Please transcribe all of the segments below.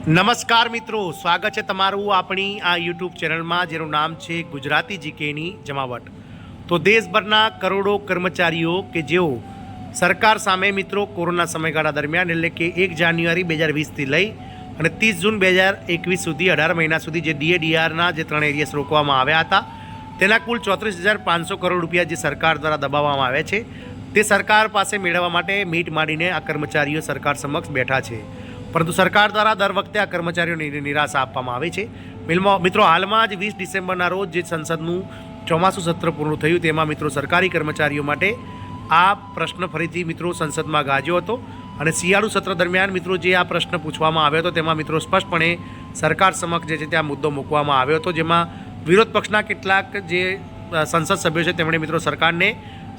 નમસ્કાર મિત્રો, સ્વાગત છે તમારું આપણી આ યુટ્યુબ ચેનલમાં જેનું નામ છે ગુજરાતી જીકેની જમાવટ। તો દેશભરના કરોડો કર્મચારીઓ કે જેઓ સરકાર સામે મિત્રો કોરોના સમયગાળા દરમિયાન એટલે કે 1 જાન્યુઆરી 2020થી લઈ અને 30 જૂન 2021 સુધી 18 મહિના સુધી જે ડીએડીઆરના જે 3 એરિયસ રોકવામાં આવ્યા હતા તેના કુલ 34,500 કરોડ રૂપિયા જે સરકાર દ્વારા દબાવવામાં આવ્યા છે તે સરકાર પાસે મેળવવા માટે મીટ માંડીને આ કર્મચારીઓ સરકાર સમક્ષ બેઠા છે। પરંતુ સરકાર દ્વારા દર વખતે આ કર્મચારીઓને નિરાશા આપવામાં આવે છે। મિત્રો, હાલમાં જ 20 ડિસેમ્બરના રોજ જે સંસદનું ચોમાસું સત્ર પૂર્ણ થયું તેમાં મિત્રો સરકારી કર્મચારીઓ માટે આ પ્રશ્ન ફરીથી મિત્રો સંસદમાં ગાજ્યો હતો અને શિયાળુ સત્ર દરમિયાન મિત્રો જે આ પ્રશ્ન પૂછવામાં આવ્યો હતો તેમાં મિત્રો સ્પષ્ટપણે સરકાર સમક્ષ જે છે ત્યાં મુદ્દો મૂકવામાં આવ્યો હતો, જેમાં વિરોધ પક્ષના કેટલાક જે સંસદ સભ્યો છે તેમણે મિત્રો સરકારને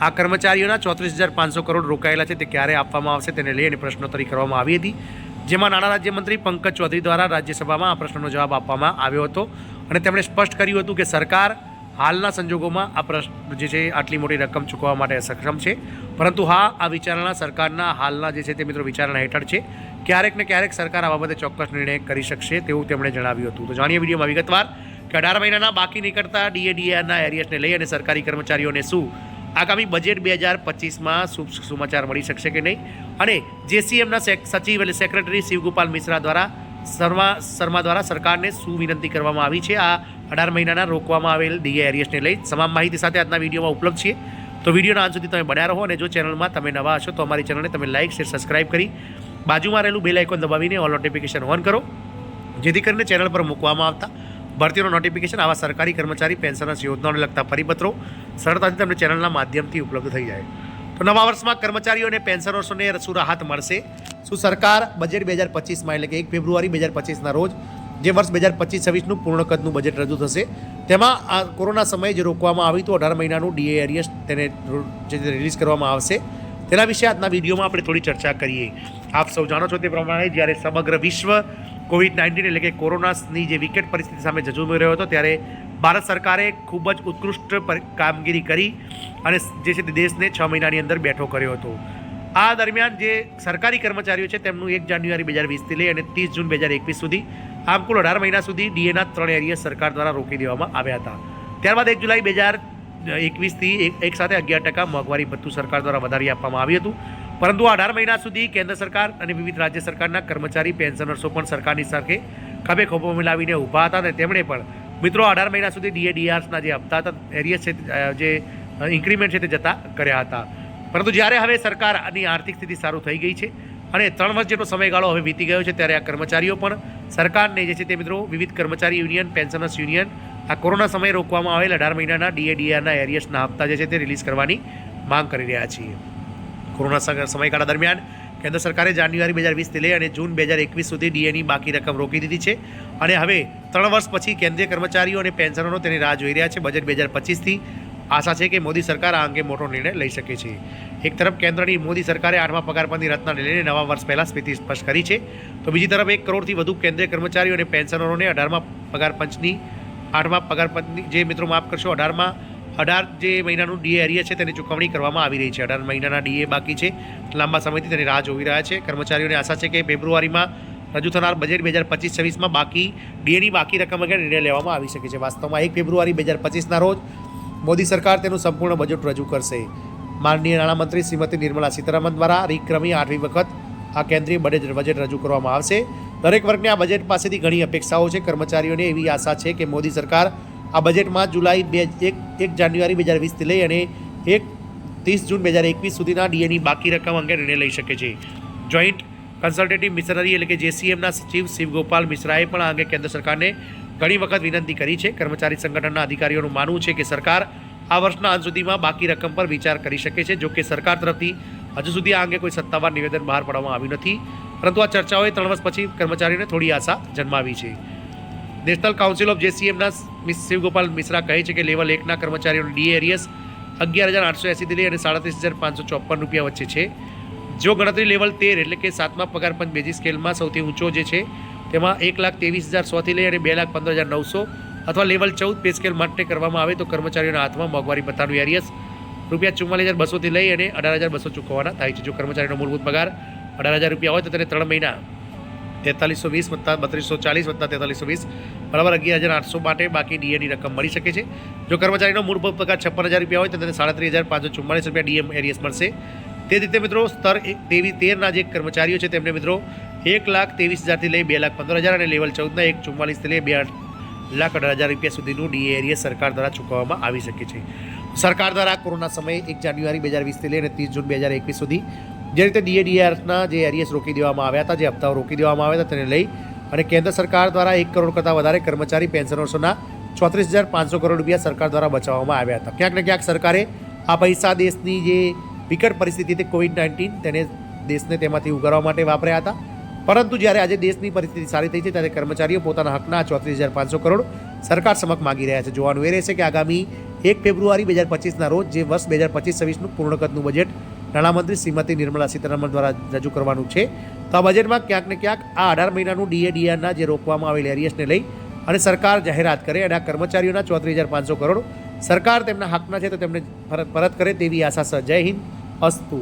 આ કર્મચારીઓના 34,500 કરોડ રોકાયેલા છે તે ક્યારે આપવામાં આવશે તેને લઈને પ્રશ્નોત્તરી કરવામાં આવી હતી, જેમાં નાણાં રાજ્યમંત્રી પંકજ ચૌધરી દ્વારા રાજ્યસભામાં આ પ્રશ્નનો જવાબ આપવામાં આવ્યો હતો અને તેમણે સ્પષ્ટ કર્યું હતું કે સરકાર હાલના સંજોગોમાં આ પ્રશ્ન જે છે આટલી મોટી રકમ ચૂકવવા માટે સક્ષમ છે, પરંતુ હા આ વિચારણા સરકારના હાલના જે છે તે મિત્રો વિચારણા હેઠળ છે। ક્યારેક ને ક્યારેક સરકાર આ બાબતે ચોક્કસ નિર્ણય કરી શકશે તેવું તેમણે જણાવ્યું હતું। તો જાણીએ વિડીયોમાં વિગતવાર કે 18 મહિનાના બાકી નીકળતા ડીએડીઆરના એરિયસને લઈ અને સરકારી કર્મચારીઓને શું આગામી બજેટ 2025માં શુભ સમાચાર મળી શકશે કે નહીં, અને જેસીએમના સચિવ એટલે સેક્રેટરી શિવગોપાલ મિશ્રા દ્વારા શર્મા દ્વારા સરકારને શું વિનંતી કરવામાં આવી છે આ 18 મહિનાના રોકવામાં આવેલ ડીએ એરિયસને લઈ તમામ માહિતી સાથે આજના વિડીયોમાં ઉપલબ્ધ છે। તો વિડીયોના અંત સુધી તમે બન્યા રહો અને જો ચેનલમાં તમે નવા હશો તો અમારી ચેનલને તમે લાઇક શેર સબસ્ક્રાઇબ કરી બાજુમાં રહેલું બેલ આઇકોન દબાવીને ઓલ નોટિફિકેશન ઓન કરો, જેથી કરીને ચેનલ પર મૂકવામાં આવતા ભરતીઓનો નોટિફિકેશન આવા સરકારી કર્મચારી પેન્શનર્સ યોજનાઓને લગતા પરિપત્રો સરળતાથી તમને ચેનલના માધ્યમથી ઉપલબ્ધ થઈ જાય। તો નવા વર્ષમાં કર્મચારીઓ અને પેન્શનર્સોને શું રાહત મળશે? શું સરકાર બજેટ 2025માં એટલે કે 1 ફેબ્રુઆરી 2025ના રોજ જે વર્ષ 2025-26નું પૂર્ણ કદનું બજેટ રજૂ થશે તેમાં આ કોરોના સમયે જે રોકવામાં આવ્યું હતું 18 મહિનાનું ડીએ એરિયસ તેને જે રિલીઝ કરવામાં આવશે તેના વિશે આજના વિડીયોમાં આપણે થોડી ચર્ચા કરીએ। આપ સૌ જાણો છો તે પ્રમાણે જ્યારે સમગ્ર વિશ્વ કોવિડ-19 એટલે કે કોરોનાની જે વિકટ પરિસ્થિતિ સામે ઝઝૂમી રહ્યો હતો ત્યારે ભારત સરકારે ખૂબ જ ઉત્કૃષ્ટ કામગીરી કરી અને જે છે તે દેશને 6 મહિનાની અંદર બેઠો કર્યો હતો। આ દરમિયાન જે સરકારી કર્મચારીઓ છે તેમનું 1 જાન્યુઆરી 2020થી લઈ અને 30 જૂન 2021 સુધી આમ કુલ 18 મહિના સુધી ડીએના 3 એરિયસ સરકાર દ્વારા રોકી દેવામાં આવ્યા હતા। ત્યારબાદ 1 જુલાઈ 2021થી એક સાથે 11% મોંઘવારી ભથ્થું સરકાર દ્વારા વધારી આપવામાં આવ્યું હતું, પરંતુ 18 મહિના સુધી કેન્દ્ર સરકાર અને વિવિધ રાજ્ય સરકારના કર્મચારી પેન્શનર્સો પણ સરકારની સાથે ખભે ખભો મિલાવીને ઊભા હતા અને તેમણે પણ મિત્રો 18 મહિના સુધી ડીએડીઆર્સના જે હપ્તા હતા એરિયસ છે જે ઇન્ક્રીમેન્ટ છે તે જતા કર્યા હતા, પરંતુ જ્યારે હવે સરકારની આર્થિક સ્થિતિ સારું થઈ ગઈ છે અને 3 વર્ષ જેટલો સમયગાળો હવે વીતી ગયો છે ત્યારે આ કર્મચારીઓ પણ સરકારને જે છે તે મિત્રો વિવિધ કર્મચારી યુનિયન પેન્શનર્સ યુનિયન આ કોરોના સમયે રોકવામાં આવેલ 18 મહિનાના ડીએડીઆરના એરિયસના હપ્તા જે છે તે રિલીઝ કરવાની માંગ કરી રહ્યા છીએ। કોરોના સમયગાળા દરમિયાન કેન્દ્ર સરકારે જાન્યુઆરી 2020થી લઈ અને જૂન 2021 સુધી ડીએની બાકી રકમ રોકી દીધી છે અને હવે 3 વર્ષ પછી કેન્દ્રીય કર્મચારીઓ અને પેન્શનરો તેની રાહ જોઈ રહ્યા છે। બજેટ 2025થી આશા છે કે મોદી સરકાર આ અંગે મોટો નિર્ણય લઈ શકે છે। એક તરફ કેન્દ્રની મોદી સરકારે 8મા પગાર પંચની રચનાને લઈને નવા વર્ષ પહેલાં સ્થિતિ સ્પષ્ટ કરી છે, તો બીજી તરફ 1 કરોડથી વધુ કેન્દ્રીય કર્મચારીઓ અને પેન્શનરોને 8મા પગાર પંચની જે મિત્રો માફ કરશો 18 જે મહિનાનું ડીએ એરિયસ છે તેની ચૂકવણી કરવામાં આવી રહી છે। 18 મહિનાના ડીએ બાકી છે, લાંબા સમયથી તેની રાહ જોઈ રહ્યા છે। કર્મચારીઓને આશા છે કે ફેબ્રુઆરીમાં રજૂ થનાર બજેટ 2025-26માં બાકી ડીએની બાકી રકમ અંગે નિર્ણય લેવામાં આવી શકે છે। વાસ્તવમાં 1 ફેબ્રુઆરી 2025ના રોજ મોદી સરકાર તેનું સંપૂર્ણ બજેટ રજૂ કરશે। માનનીય નાણામંત્રી શ્રીમતી નિર્મલા સીતારામન દ્વારા રીક્રમી 8મી વખત આ કેન્દ્રીય બજેટ રજૂ કરવામાં આવશે। દરેક વર્ગને આ બજેટ પાસેથી ઘણી અપેક્ષાઓ છે। કર્મચારીઓને એવી આશા છે કે મોદી સરકાર આ બજેટમાં જુલાઈ 1 જાન્યુઆરી 2020થી લઈ અને 30 જૂન 2021 સુધીના ડીએની બાકી રકમ અંગે નિર્ણય લઈ શકે છે। જોઈન્ટ કન્સલ્ટેટિવ મિશનરી એટલે કે જેસીએમના સચિવ શિવગોપાલ મિશ્રાએ પણ આ અંગે કેન્દ્ર સરકારને ઘણી વખત વિનંતી કરી છે। કર્મચારી સંગઠનના અધિકારીઓનું માનવું છે કે સરકાર આ વર્ષના અંત સુધીમાં બાકી રકમ પર વિચાર કરી શકે છે। જો કે સરકાર તરફથી હજુ સુધી આ અંગે કોઈ સત્તાવાર નિવેદન બહાર પાડવામાં આવ્યું નથી, પરંતુ આ ચર્ચાઓએ 3 વર્ષ પછી કર્મચારીઓને થોડી આશા જન્માવી છે। નેશનલ કાઉન્સિલ ઓફ જેસીએમના શિવગોપાલ મિશ્રા કહે છે કે લેવલ 1ના કર્મચારીઓનો ડીએ એરિયસ 11,880થી લઈ અને 37,554 રૂપિયા વચ્ચે છે। જો ગણતરી લેવલ 13 એટલે કે 7મા પગાર પંચ બેઝિક સ્કેલમાં સૌથી ઊંચો જે છે તેમાં 1,23,100થી લઈ અને 2,15,900 અથવા લેવલ 14 પે સ્કેલ માટે કરવામાં આવે તો કર્મચારીઓના હાથમાં મોંઘવારી ભથ્થાનું એરિયસ ₹44,200થી લઈ અને 18,200 ચૂકવવાના થાય છે। જો કર્મચારીનો મૂળભૂત પગાર 18,000 રૂપિયા હોય તો તેને 3 મહિના 4320 વત્તા 3240 વત્તા 4320 બરાબર 11,800 માટે બાકી ડીએની રકમ મળી શકે છે. જો કર્મચારીનો મૂળભૂત પગાર 56,000 રૂપિયા હોય તો તેને 37,544 રૂપિયા ડીએમ એરિયસ મળશે. તે જ રીતે મિત્રો સ્તર 13ના જે કર્મચારીઓ છે તેમને મિત્રો 1,23,000થી લઈ 2,15,000 અને લેવલ 14ના 1,44થી લઈ 2,18,000 રૂપિયા સુધીનું ડીએ એરિયસ સરકાર દ્વારા ચૂકવવામાં આવી શકે છે. સરકાર દ્વારા કોરોના સમયે 1 જાન્યુઆરી 2020થી લઈને 30 જૂન 2021 સુધી જે રીતે ડીએડીઆરના જે એરિયસ રોકી દેવામાં આવ્યા હતા, જે હપ્તાઓ રોકી દેવામાં આવ્યા હતા, તેને લઈ અને કેન્દ્ર સરકાર દ્વારા 1 કરોડ કરતાં વધારે કર્મચારી પેન્શનર્સોના 34,500 કરોડ રૂપિયા સરકાર દ્વારા બચાવવામાં આવ્યા હતા. ક્યાંક ને ક્યાંક સરકારે આ પૈસા દેશની જે વિકટ પરિસ્થિતિ હતી COVID-19 તેને દેશને તેમાંથી ઉગારવા માટે વાપર્યા હતા. પરંતુ જ્યારે આજે દેશની પરિસ્થિતિ સારી થઈ છે ત્યારે કર્મચારીઓ પોતાના હકના 34,500 કરોડ સરકાર સમક્ષ માગી રહ્યા છે. જોવાનું એ રહેશે કે આગામી 1 ફેબ્રુઆરી 2025ના રોજ જે વર્ષ 2025-26નું પૂર્ણ કદનું બજેટ નાણામંત્રી શ્રીમતી નિર્મલા સીતારમણ દ્વારા રજૂ કરવાનું છે. તો આ બજેટમાં ક્યાંક ને ક્યાંક આ 18 મહિનાનું ડીએડીઆરના જે રોકવામાં આવેલ એરિયસને લઈ અને સરકાર જાહેરાત કરે અને આ કર્મચારીઓના 34,500 કરોડ સરકાર તેમના હકના છે તો તેમને પરત કરે તેવી આશા છે. જય હિન્દ, અસ્તુ.